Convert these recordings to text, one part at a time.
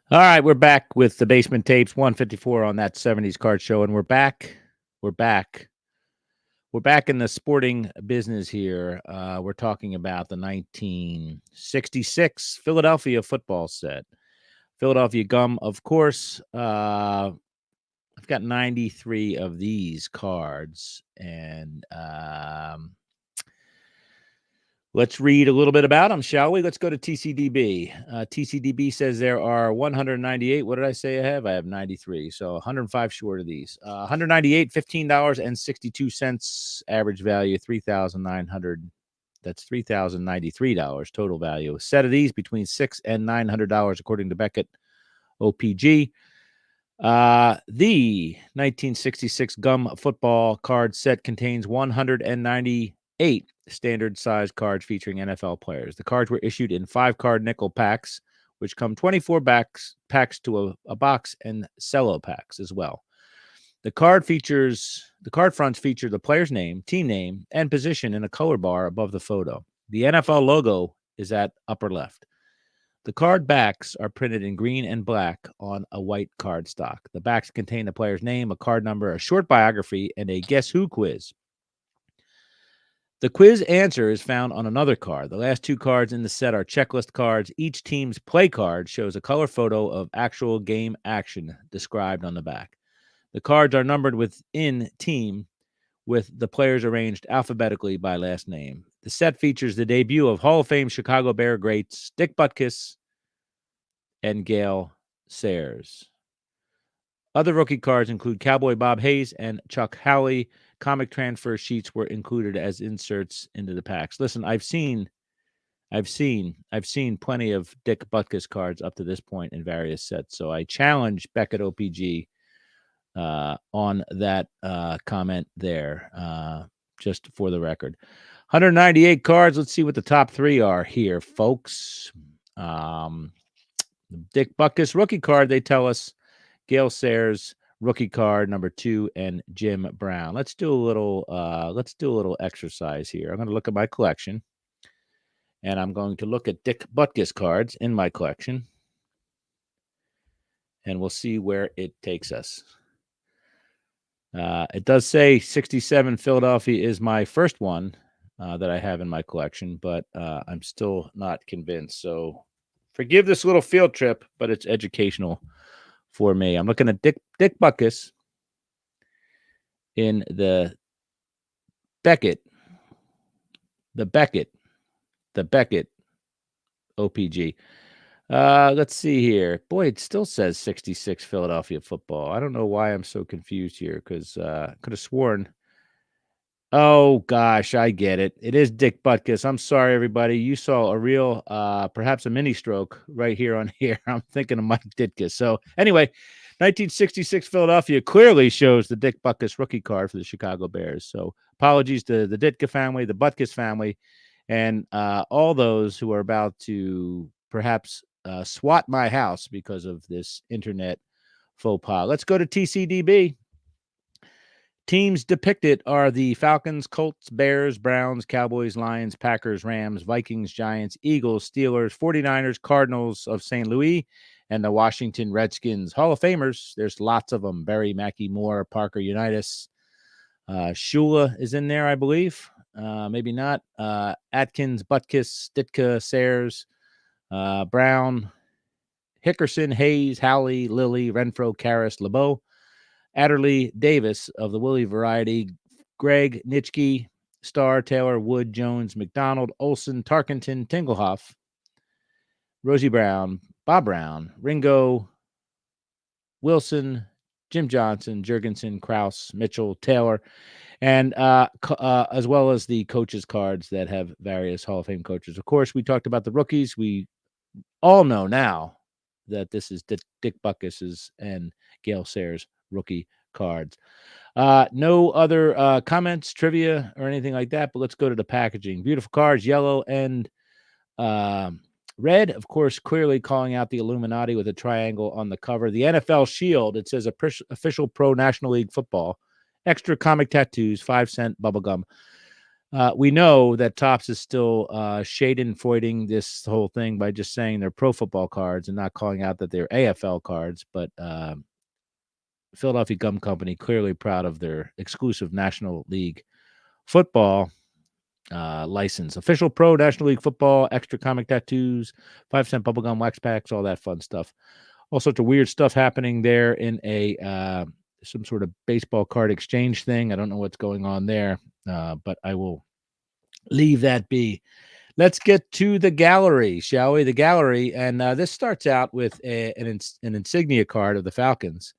All right, we're back with the Basement Tapes 154 on that 70s card show, and we're back. We're back. We're back in the sporting business here. We're talking about the 1966 Philadelphia football set. Philadelphia gum, of course. I've got 93 of these cards, and let's read a little bit about them, shall we? Let's go to TCDB. TCDB says there are 198. What did I say I have? I have 93. So 105 short of these. 198, $15.62 average value, 3,900. That's $3,093 total value. A set of these between $600 and $900 according to Beckett OPG. The 1966 gum football card set contains 198 standard size cards featuring NFL players. The cards were issued in 5-card nickel packs, which come 24 packs to a box, and cello packs as well. The card fronts feature the player's name, team name, and position in a color bar above the photo. The NFL logo is at upper left. The card backs are printed in green and black on a white cardstock. The backs contain the player's name, a card number, a short biography, and a Guess Who quiz. The quiz answer is found on another card. The last 2 cards in the set are checklist cards. Each team's play card shows a color photo of actual game action described on the back. The cards are numbered within team with the players arranged alphabetically by last name. The set features the debut of Hall of Fame Chicago Bear greats Dick Butkus and Gale Sayers. Other rookie cards include Cowboy Bob Hayes and Chuck Howley. Comic transfer sheets were included as inserts into the packs. Listen, I've seen plenty of Dick Butkus cards up to this point in various sets. So I challenge Beckett OPG on that comment there, just for the record. 198 cards. Let's see what the top 3 are here, folks. Dick Butkus rookie card, they tell us. Gale Sayers rookie card number 2, and Jim Brown. Let's do a little exercise here. I'm going to look at my collection, and I'm going to look at Dick Butkus cards in my collection, and we'll see where it takes us. It does say 67 Philadelphia is my first one that I have in my collection, but I'm still not convinced. So forgive this little field trip, but it's educational for me. I'm looking at Dick Butkus in the Beckett OPG. Let's see here. Boy, it still says 66 Philadelphia football. I don't know why I'm so confused here, because I could have sworn. Oh, gosh, I get it. It is Dick Butkus. I'm sorry, everybody. You saw a real, perhaps a mini stroke right here on here. I'm thinking of Mike Ditka. So anyway, 1966 Philadelphia clearly shows the Dick Butkus rookie card for the Chicago Bears. So apologies to the Ditka family, the Butkus family, and all those who are about to perhaps swat my house because of this internet faux pas. Let's go to TCDB. Teams depicted are the Falcons, Colts, Bears, Browns, Cowboys, Lions, Packers, Rams, Vikings, Giants, Eagles, Steelers, 49ers, Cardinals of St. Louis, and the Washington Redskins. Hall of Famers, there's lots of them. Barry, Mackey, Moore, Parker, Unitas. Shula is in there, I believe. Maybe not. Atkins, Butkus, Ditka, Sayers, Brown, Hickerson, Hayes, Howley, Lilly, Renfro, Karras, LeBeau. Adderley Davis of the Willie variety, Greg, Nitschke, Starr, Taylor, Wood, Jones, McDonald, Olson, Tarkenton, Tinglehoff, Rosie Brown, Bob Brown, Ringo, Wilson, Jim Johnson, Jurgensen, Krause, Mitchell, Taylor, and as well as the coaches' cards that have various Hall of Fame coaches. Of course, we talked about the rookies. We all know now that this is Dick Butkus's and Gale Sayers rookie cards. No other comments, trivia, or anything like that, but let's go to the packaging. Beautiful cards, yellow and red, of course, clearly calling out the Illuminati with a triangle on the cover. The NFL shield, it says official pro National League football. Extra comic tattoos, 5-cent bubblegum. We know that Topps is still schadenfreudig this whole thing by just saying they're pro football cards and not calling out that they're AFL cards. But Philadelphia Gum Company clearly proud of their exclusive National League football license. Official pro National League football, extra comic tattoos, 5-cent bubblegum wax packs, all that fun stuff. All sorts of weird stuff happening there in a some sort of baseball card exchange thing. I don't know what's going on there, but I will leave that be. Let's get to the gallery, shall we? The gallery, and this starts out with an insignia card of the Falcons,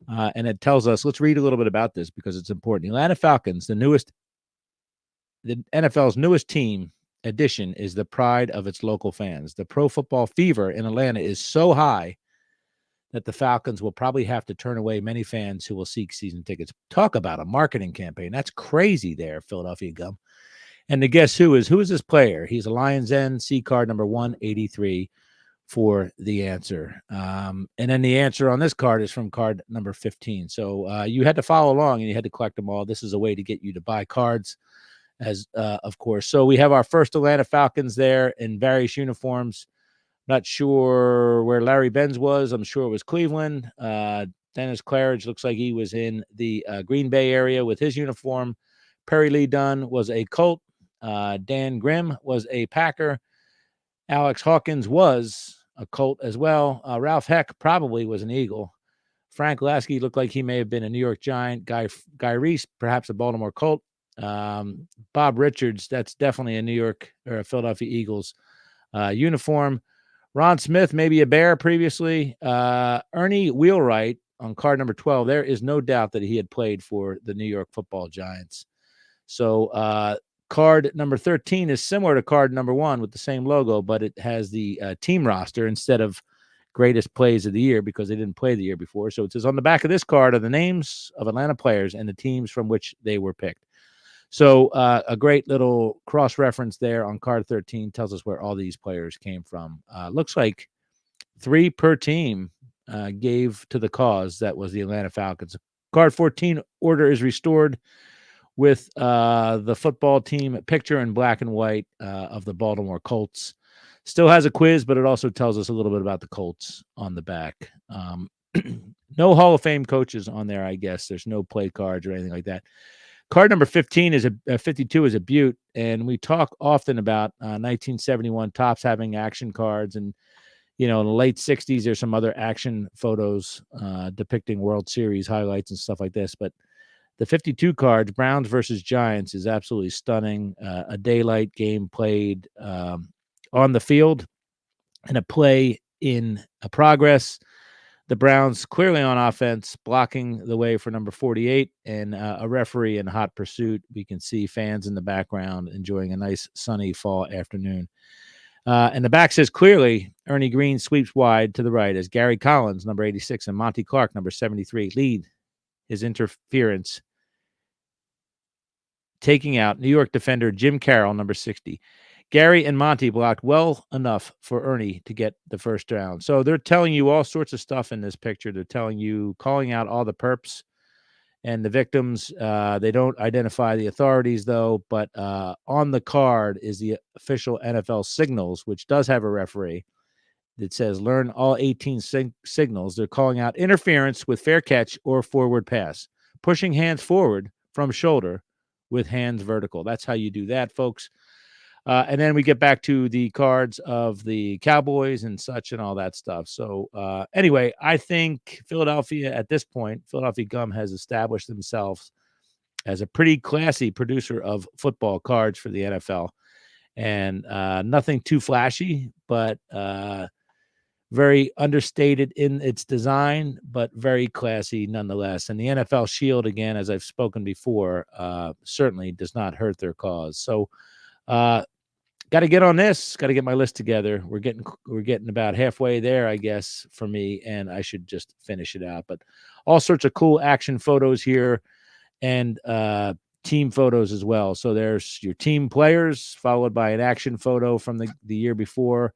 and it tells us. Let's read a little bit about this because it's important. The Atlanta Falcons, the NFL's newest team addition, is the pride of its local fans. The pro football fever in Atlanta is so high that the Falcons will probably have to turn away many fans who will seek season tickets. Talk about a marketing campaign. That's crazy there, Philadelphia Gum. And to guess who is this player? He's a Lions Den, C card number 183 for the answer. And then the answer on this card is from card number 15. So you had to follow along and you had to collect them all. This is a way to get you to buy cards, as of course. So we have our first Atlanta Falcons there in various uniforms. Not sure where Larry Benz was. I'm sure it was Cleveland. Dennis Claridge looks like he was in the Green Bay area with his uniform. Perry Lee Dunn was a Colt. Dan Grimm was a Packer. Alex Hawkins was a Colt as well. Ralph Heck probably was an Eagle. Frank Lasky looked like he may have been a New York Giant. Guy Reese, perhaps a Baltimore Colt. Bob Richards, that's definitely a New York or a Philadelphia Eagles uniform. Ron Smith, maybe a Bear previously. Ernie Wheelwright on card number 12. There is no doubt that he had played for the New York Football Giants. So card number 13 is similar to card number 1 with the same logo, but it has the team roster instead of greatest plays of the year because they didn't play the year before. So it says on the back of this card are the names of Atlanta players and the teams from which they were picked. So a great little cross-reference there on card 13 tells us where all these players came from. Looks like 3 per team gave to the cause. That was the Atlanta Falcons. Card 14 order is restored with the football team picture in black and white of the Baltimore Colts. Still has a quiz, but it also tells us a little bit about the Colts on the back. No Hall of Fame coaches on there, I guess. There's no play cards or anything like that. Card number 15 is 52 is a Butte, and we talk often about 1971 Topps having action cards, and in the late 60s there's some other action photos depicting World Series highlights and stuff like this. But the 52 cards, Browns versus Giants, is absolutely stunning. A daylight game played on the field, and a play in progress. The Browns clearly on offense, blocking the way for number 48, and a referee in hot pursuit. We can see fans in the background enjoying a nice sunny fall afternoon. And the back says clearly Ernie Green sweeps wide to the right as Gary Collins, number 86, and Monty Clark, number 73, lead his interference, taking out New York defender Jim Carroll, number 60. Gary and Monty blocked well enough for Ernie to get the first down. So they're telling you all sorts of stuff in this picture. They're telling you, calling out all the perps and the victims. They don't identify the authorities, though, but on the card is the official NFL signals, which does have a referee that says learn all 18 signals. They're calling out interference with fair catch or forward pass, pushing hands forward from shoulder with hands vertical. That's how you do that, folks. And then we get back to the cards of the Cowboys and such and all that stuff. So anyway, I think Philadelphia at this point, Philadelphia Gum has established themselves as a pretty classy producer of football cards for the NFL. And nothing too flashy, but very understated in its design, but very classy nonetheless. And the NFL Shield, again, as I've spoken before, certainly does not hurt their cause. So got to get on this. Got to get my list together. We're getting about halfway there, I guess, for me, and I should just finish it out. But all sorts of cool action photos here, and team photos as well. So there's your team players, followed by an action photo from the year before,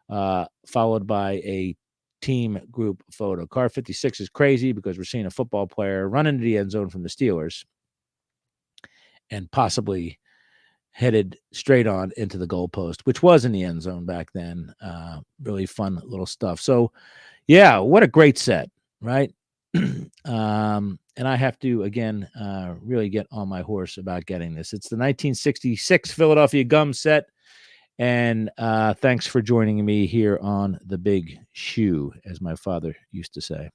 followed by a team group photo. Card 56 is crazy because we're seeing a football player run into the end zone from the Steelers, and possibly headed straight on into the goalpost, which was in the end zone back then. Really fun little stuff. So, yeah, what a great set, right? And I have to again really get on my horse about getting this. It's the 1966 Philadelphia Gum set, and thanks for joining me here on the Big Shoe, as my father used to say.